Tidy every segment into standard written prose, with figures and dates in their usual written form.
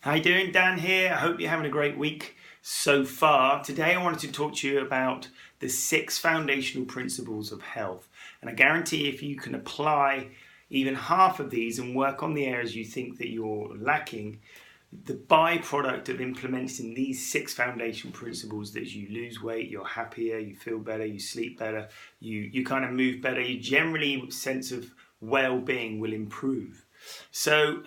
How you doing? Dan here. I hope you're having a great week so far. Today I wanted to talk to you about the 6 foundational principles of health. And I guarantee if you can apply even half of these and work on the areas you think that you're lacking, the byproduct of implementing these 6 foundational principles is you lose weight, you're happier, you feel better, you sleep better, you kind of move better, your generally sense of well-being will improve. So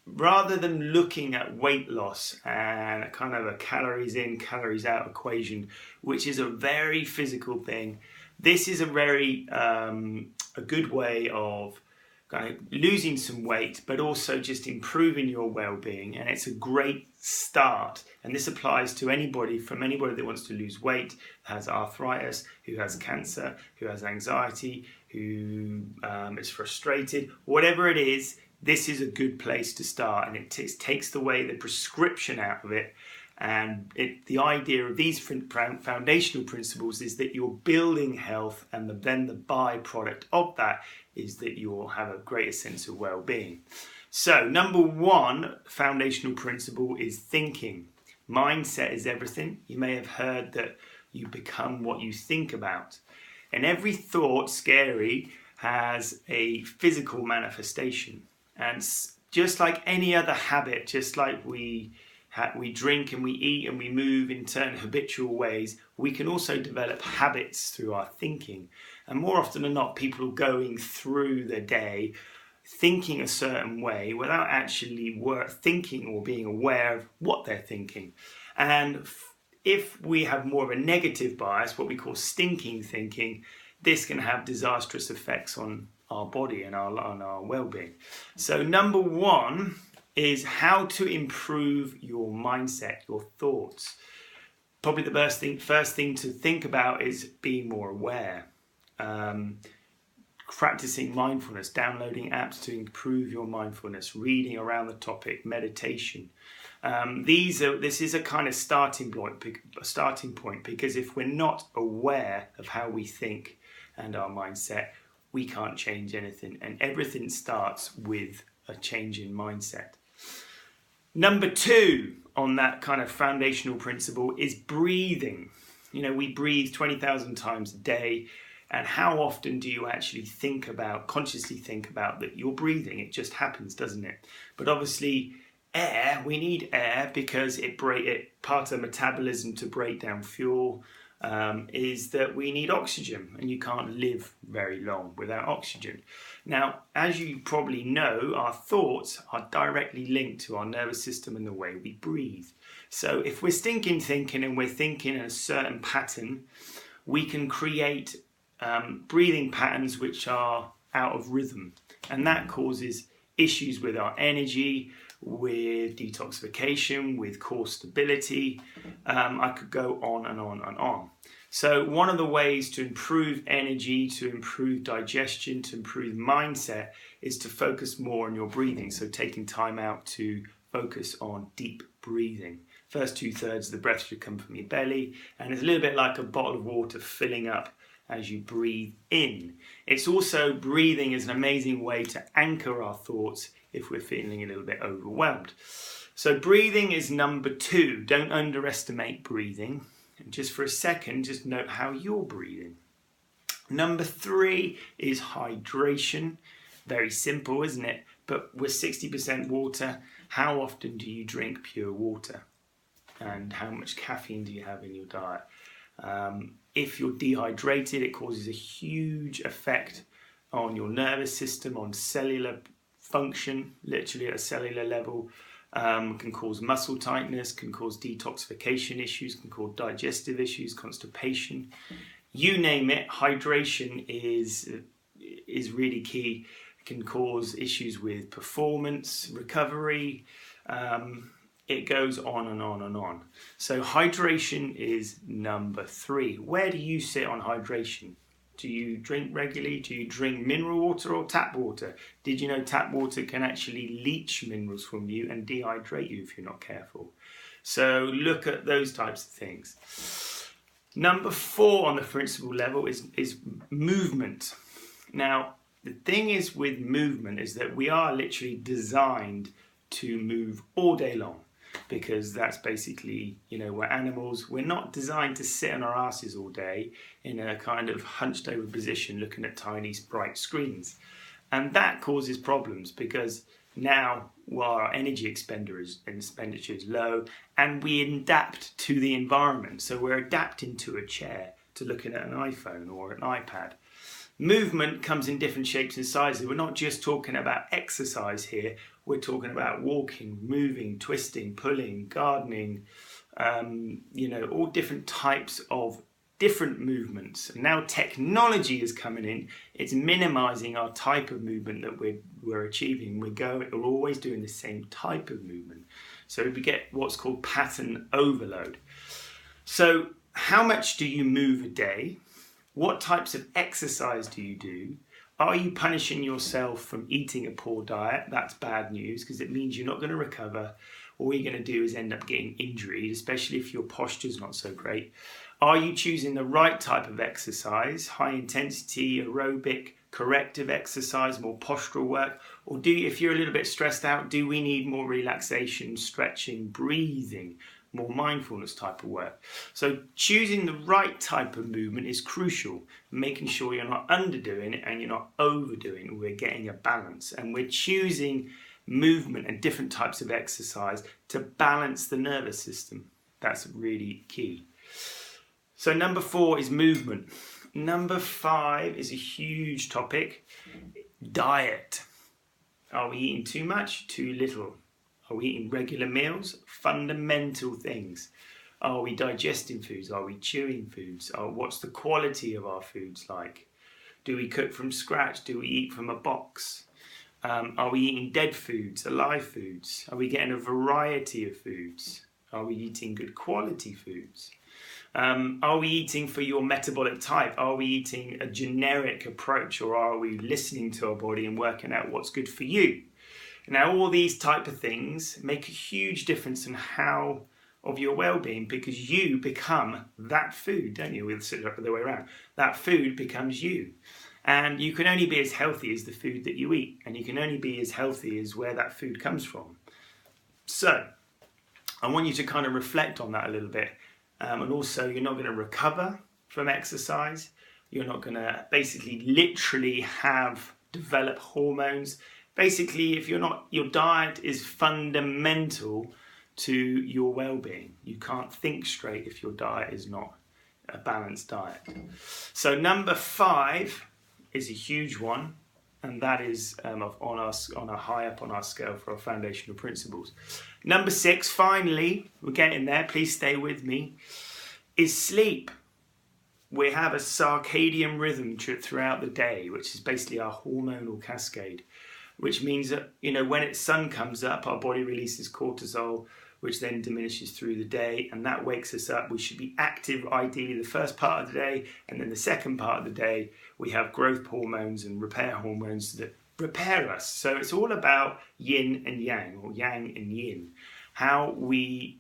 rather than looking at weight loss and a kind of a calories in, calories out equation, which is a very physical thing, this is a very a good way of kind of losing some weight, but also just improving your well-being. And it's a great start. And this applies to anybody that wants to lose weight, has arthritis, who has cancer, who has anxiety, who is frustrated, whatever it is. This is a good place to start, and it takes away the prescription out of it. And the idea of these foundational principles is that you're building health, and then the byproduct of that is that you'll have a greater sense of well-being. So number 1 foundational principle is thinking. Mindset is everything. You may have heard that you become what you think about. And every thought, scary, has a physical manifestation. And just like any other habit, just like we drink and we eat and we move in habitual ways, we can also develop habits through our thinking. And more often than not, people are going through their day thinking a certain way without actually thinking or being aware of what they're thinking. And if we have more of a negative bias, what we call stinking thinking, this can have disastrous effects on our body and on our well-being. So number 1 is how to improve your mindset, your thoughts. Probably the first thing to think about is being more aware. Practicing mindfulness, downloading apps to improve your mindfulness, reading around the topic, meditation. This is a kind of starting point, because if we're not aware of how we think and our mindset, we can't change anything, and everything starts with a change in mindset. Number 2 on that kind of foundational principle is breathing. You know, we breathe 20,000 times a day, and how often do you actually consciously think about that you're breathing? It just happens, doesn't it? But obviously we need air because part of metabolism to break down fuel is that we need oxygen, and you can't live very long without oxygen. Now, as you probably know, our thoughts are directly linked to our nervous system and the way we breathe. So if we're thinking and we're thinking in a certain pattern, we can create breathing patterns which are out of rhythm, and that causes issues with our energy, with detoxification, with core stability. I could go on and on and on. So one of the ways to improve energy, to improve digestion, to improve mindset is to focus more on your breathing. So taking time out to focus on deep breathing. First 2/3 of the breath should come from your belly, and it's a little bit like a bottle of water filling up as you breathe in. It's also, breathing is an amazing way to anchor our thoughts if we're feeling a little bit overwhelmed. So breathing is number 2. Don't underestimate breathing. And just for a second, just note how you're breathing. Number 3 is hydration. Very simple, isn't it? But we're 60% water. How often do you drink pure water? And how much caffeine do you have in your diet? If you're dehydrated, it causes a huge effect on your nervous system, on cellular function, literally at a cellular level. Can cause muscle tightness, can cause detoxification issues, can cause digestive issues, constipation. You name it, hydration is really key. It can cause issues with performance, recovery. It goes on and on and on. So hydration is number 3. Where do you sit on hydration? Do you drink regularly? Do you drink mineral water or tap water? Did you know tap water can actually leach minerals from you and dehydrate you if you're not careful? So look at those types of things. Number 4 on the principle level is movement. Now, the thing is with movement is that we are literally designed to move all day long. because that's basically, we're animals. We're not designed to sit on our asses all day in a kind of hunched over position looking at tiny bright screens. And that causes problems because now our energy expenditure is low, and we adapt to the environment. So we're adapting to a chair, to looking at an iPhone or an iPad. Movement comes in different shapes and sizes. We're not just talking about exercise here. We're talking about walking, moving, twisting, pulling, gardening, all different types of different movements. And now technology is coming in. It's minimizing our type of movement that we're achieving. We're always doing the same type of movement. So we get what's called pattern overload. So how much do you move a day? What types of exercise do you do? Are you punishing yourself from eating a poor diet? That's bad news because it means you're not going to recover. All you're going to do is end up getting injured, especially if your posture's not so great. Are you choosing the right type of exercise? High intensity, aerobic, corrective exercise, more postural work? Or if you're a little bit stressed out, do we need more relaxation, stretching, breathing, more mindfulness type of work? So choosing the right type of movement is crucial, making sure you're not underdoing it and you're not overdoing it. We're getting a balance, and we're choosing movement and different types of exercise to balance the nervous system. That's really key. So number 4 is movement. Number 5 is a huge topic, diet. Are we eating too much, too little? Are we eating regular meals? Fundamental things. Are we digesting foods? Are we chewing foods? What's the quality of our foods like? Do we cook from scratch? Do we eat from a box? Are we eating dead foods, alive foods? Are we getting a variety of foods? Are we eating good quality foods? Are we eating for your metabolic type? Are we eating a generic approach, or are we listening to our body and working out what's good for you? Now, all these type of things make a huge difference in how of your well-being, because you become that food, don't you? We'll sit the other way around. That food becomes you. And you can only be as healthy as the food that you eat, and you can only be as healthy as where that food comes from. So, I want you to kind of reflect on that a little bit. And also, you're not going to recover from exercise. You're not going to basically literally develop hormones. Basically, if your diet is fundamental to your well-being. You can't think straight if your diet is not a balanced diet. So number 5 is a huge one, and that is on a high up on our scale for our foundational principles. Number 6, finally, we're getting there, please stay with me, is sleep. We have a circadian rhythm throughout the day, which is basically our hormonal cascade, which means that, when sun comes up, our body releases cortisol, which then diminishes through the day, and that wakes us up. We should be active, ideally, the first part of the day, and then the second part of the day, we have growth hormones and repair hormones that repair us. So it's all about yin and yang, or yang and yin. How we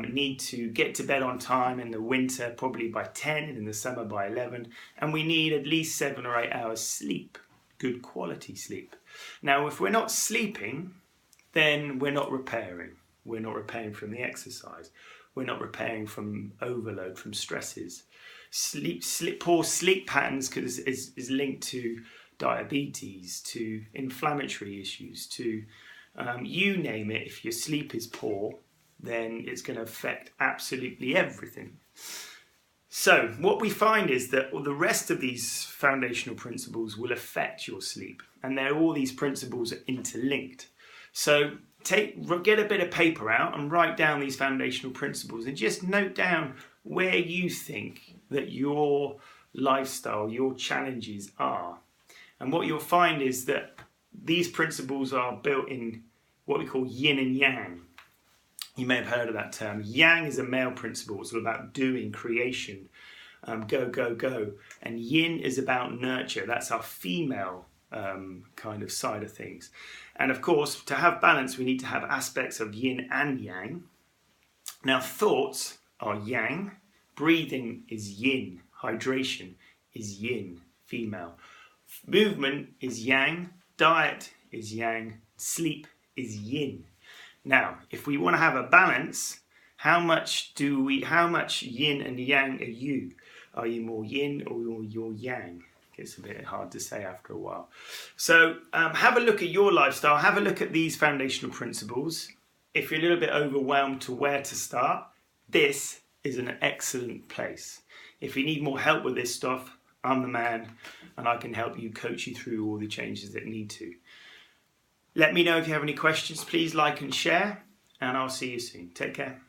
need to get to bed on time in the winter, probably by 10, and in the summer by 11, and we need at least 7 or 8 hours sleep, good quality sleep. Now, if we're not sleeping, then we're not repairing. We're not repairing from the exercise. We're not repairing from overload, from stresses. Poor sleep patterns is linked to diabetes, to inflammatory issues, to you name it. If your sleep is poor, then it's going to affect absolutely everything. So what we find is that the rest of these foundational principles will affect your sleep, and all these principles are interlinked. So get a bit of paper out and write down these foundational principles, and just note down where you think that your lifestyle, your challenges are. And what you'll find is that these principles are built in what we call yin and yang. You may have heard of that term. Yang is a male principle. It's all about doing, creation, go, go, go. And yin is about nurture. That's our female kind of side of things. And of course, to have balance, we need to have aspects of yin and yang. Now, thoughts are yang. Breathing is yin. Hydration is yin, female. Movement is yang. Diet is yang. Sleep is yin. Now, if we want to have a balance, how much yin and yang are you? Are you more yin or you're yang? It's a bit hard to say after a while. So have a look at your lifestyle. Have a look at these foundational principles. If you're a little bit overwhelmed to where to start, this is an excellent place. If you need more help with this stuff, I'm the man, and I can help you, coach you through all the changes that need to. Let me know if you have any questions. Please like and share, and I'll see you soon. Take care.